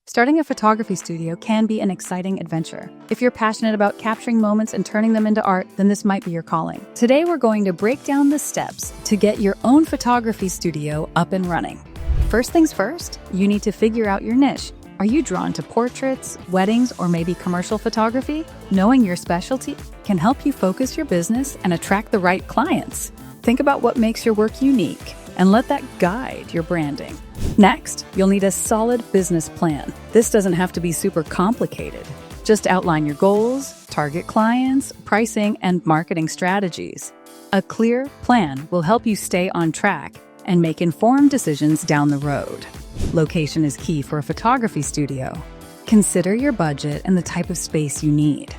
Starting a photography studio can be an exciting adventure. If you're passionate about capturing moments and turning them into art, then this might be your calling. Today, we're going to break down the steps to get your own photography studio up and running. First things first, you need to figure out your niche. Are you drawn to portraits, weddings, or maybe commercial photography? Knowing your specialty can help you focus your business and attract the right clients. Think about what makes your work unique and let that guide your branding. Next, you'll need a solid business plan. This doesn't have to be super complicated. Just outline your goals, target clients, pricing, and marketing strategies. A clear plan will help you stay on track and make informed decisions down the road. Location is key for a photography studio. Consider your budget and the type of space you need.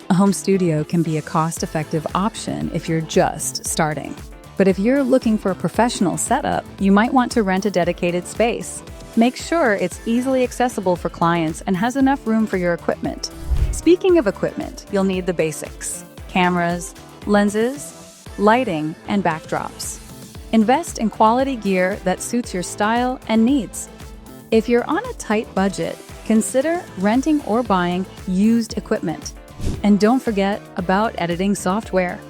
A home studio can be a cost-effective option if you're just starting. But if you're looking for a professional setup, you might want to rent a dedicated space. Make sure it's easily accessible for clients and has enough room for your equipment. Speaking of equipment, you'll need the basics: cameras, lenses, lighting, and backdrops. Invest in quality gear that suits your style and needs. If you're on a tight budget, consider renting or buying used equipment. And don't forget about editing software.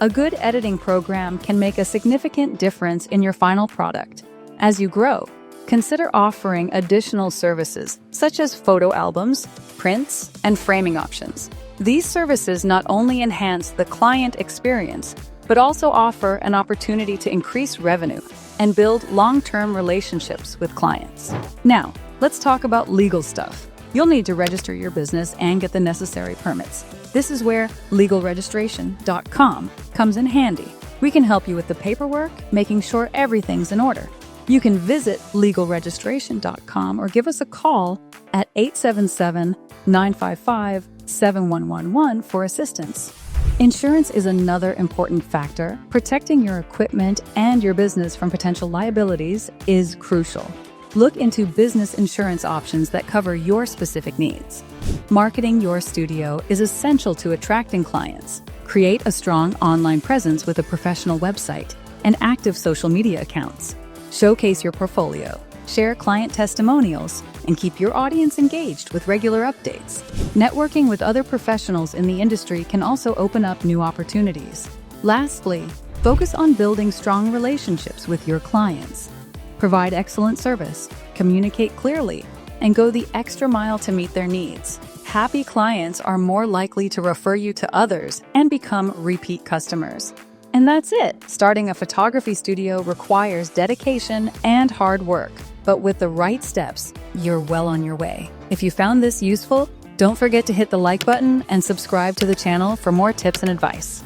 A good editing program can make a significant difference in your final product. As you grow, consider offering additional services such as photo albums, prints, and framing options. These services not only enhance the client experience, but also offer an opportunity to increase revenue and build long-term relationships with clients. Now, let's talk about legal stuff. You'll need to register your business and get the necessary permits. This is where legalregistration.com comes in handy. We can help you with the paperwork, making sure everything's in order. You can visit legalregistration.com or give us a call at 877-955-7111 for assistance. Insurance is another important factor. Protecting your equipment and your business from potential liabilities is crucial. Look into business insurance options that cover your specific needs. Marketing your studio is essential to attracting clients. Create a strong online presence with a professional website and active social media accounts. Showcase your portfolio, share client testimonials, and keep your audience engaged with regular updates. Networking with other professionals in the industry can also open up new opportunities. Lastly, focus on building strong relationships with your clients. Provide excellent service, communicate clearly, and go the extra mile to meet their needs. Happy clients are more likely to refer you to others and become repeat customers. And that's it. Starting a photography studio requires dedication and hard work, but with the right steps, you're well on your way. If you found this useful, don't forget to hit the like button and subscribe to the channel for more tips and advice.